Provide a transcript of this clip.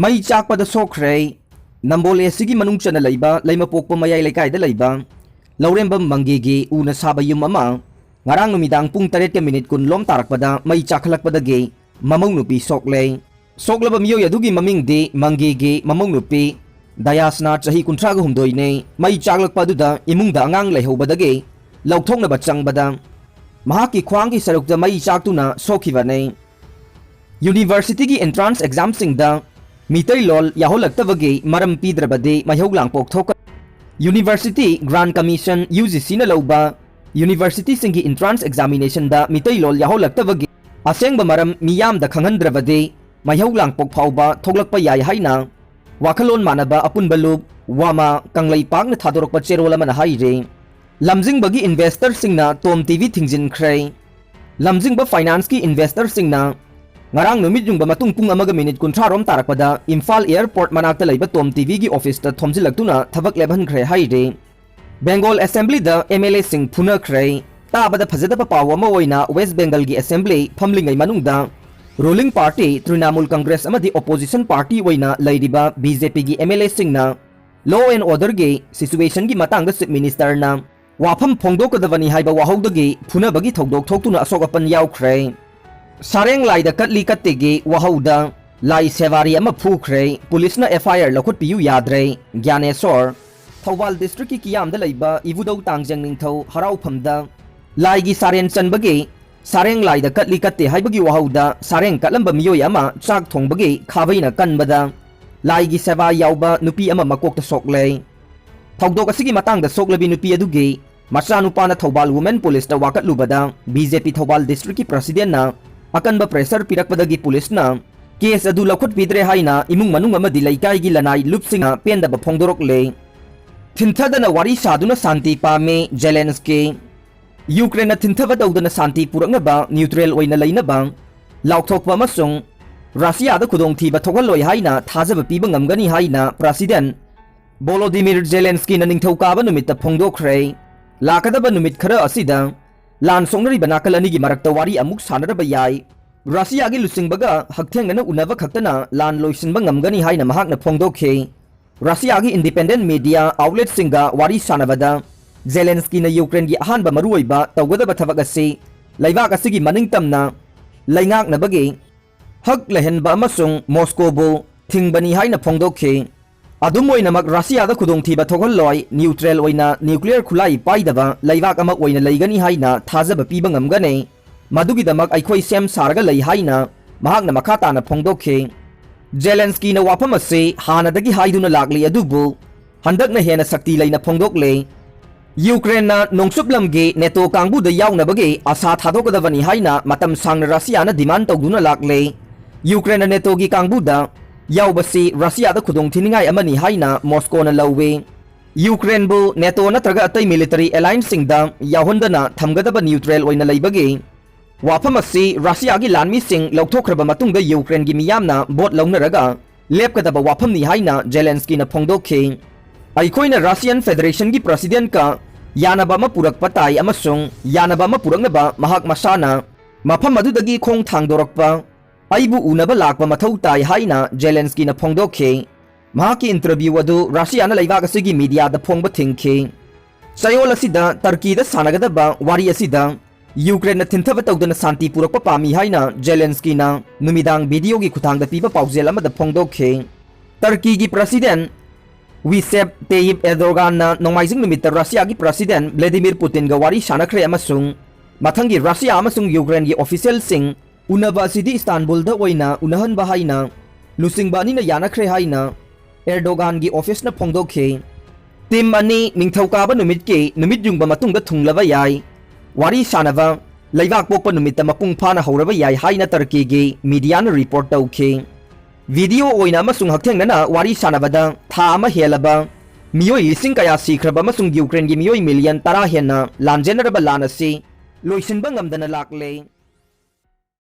May chakpada sokre Nambole sigi manung chana laiba laima pokpa mayay laikai da laiba Lauremba manggigi una saba yung mama Ngarang numidang pung 3 minute kun lom tarakpada may chakhalakpada ge mamong nupi sokle Soklaba miyo yadugi maming di manggigi mamong nupi Dayasna chahi kuntraga humdoy ne may chaklakpaduda imungda angang laihobadage Laukthong na batchang badang Mahaki khwang ki sarukda mai chaktuna sokhiba ne University ki entrance exam singda Mitai lol yaholaktabagi maram pidrabade mayhoglang pokthok University Grand Commission UGC na lauba University singi entrance examination da mitai lol yaholaktabagi asengba maram miyam da khangandrabade mayhoglang pokphauba thoglakpa yai haina wakhalon manaba apunba lub wama kanglai pakna thadorokpa cherola mana haire Lamjingbagi investor singna Tom TV thingjin khrai Lamjingba finance ki investor singna Ngarang numit yung bamatong pung amaga minute kuntrarom tarakpada Imphal Airport manakta laiba Tom TV gi office ta thomjilagtuna thabak lebhan khre haire Bengal Assembly da MLA sing phuna khre tabada phajada pa pawa ma oina West Bengal gi Assembly phamlingai manungda ruling party Trinamool Congress amadi opposition party oina laidiba BJP gi MLA singna law and order gi situation gi matangda chief minister na wafam phongdokadabani haiba wahogdagi phunabagi thogdok thoktuna asokapan yaukhre Sareng lai da katli kattegi wahauda lai sevari ama phukre police na FIR lakhut piu yadre Gyanesor Thawal district ki kiyam da laiba Ivudau Tangjang ningthau harau phamda lai gi saren chanbagi sareng lai da katli katte haibagi wahauda sareng katlamba miyoi ama chak thongbagi khabaina kanbada lai gi seva yauba nupi ama makok ta sokle thogdok asigi matang da soklabi nupi adugi machanupana Thawal women police ta wakat lubada BJP Thawal district ki president na akanba pressure pirakpadagi police na case adu lakhut pidre haina imung manung amadi laikai gi lanai lupsinga pendaba phongdorok le Thinthadana Wari Saduna Shanti Pammi Zelensky Ukraine Thinthava daudana Shanti puraknaba neutral oina lainaba laukthokpa amasung Russia da khudong thiba thokaloi haina thajaba piba ngamgani haina president Volodymyr Zelensky na ningthokaba numitta phongdokhre lakadaba numit khara asida Lan songnari banakal anigi marakta wari amuk sanaraba yai Russia gi lusingbaga hakthengna unava khaktana lan loisinba ngamgani haina mahakna phongdokhe Russia gi independent media outlet singa wari sanabada Zelensky na Ukraine gi ahanba maruoiba tawgadaba thabak ase laibak asigi maningtamna laingak na bagi hak lehenba amasung Moscow bo thingbani haina phongdokhe Adumoy namak Russia da khudong thiba thokaloi neutral oina nuclear khulai paidaba laibak ama oina laigani haina thajaba piba ngamgane madugi damak aikhoi sem sarga lai haina mahakna makhata na phongdokhe Zelensky na wapam ase hanadagi haiduna lakli adubu handakna hena sakti laina phongdokle Ukraine na nongsuplamge NATO kangbu da yawnabage asa thadokadabani haina matam sangna Russia na demand tawduna lakle Ukraine na NATO gi kangbu da Yaubasi Russia da khudong thiningai amani haina Moscow na lawe Ukraine bu NATO natraga atai military alliance singda yahondana thamgadaba neutral oina laibage wafamasi Russia gi lanmi sing laukthraba matungda Ukraine gi miyamna bot launaraga lepkadaba wafamni haina Zelensky na phongdokhe aikoina Russian Federation gi president ka yanaba ma purak patai amasung yanaba ma puraknaba mahak masana mafam adudagi khong thangdorakpa Aibu unaba lakpa mathau tai haina Zelensky na phongdokhe mahaki interview adu Russia na laibak asigi media da phongba thingkhe sayol asida Turkey da sanagadaba wari asida Ukraine na thinthava tawdana Shanti purakpa pami haina Zelensky na numidang video gi khuthangda piba paujel ama da phongdokhe Turkey gi president Recep Tayyip Erdogan na nongmaijing numit Russia gi president Vladimir Putin ga wari sanakhre amasung mathangi Russia amasung Ukraine gi official sing Unaba sidi Istanbul da oina unahan bahaina lusingba ni na yanakhre haina Erdogan gi office na phongdokhe tim ani ningthauka numit ke numit jungba matungda thunglaba yai wari sanava laibak pokpa numita mapung phana horaba yai haina Turkey gi media na report tawkhe video oina amasung hakthengna wari sanabada tha ama helaba miyoi lising kaya sikraba amasung Ukraine gi miyoi million 10 henna lanjenaraba lanasi loisinba ngamdana lakle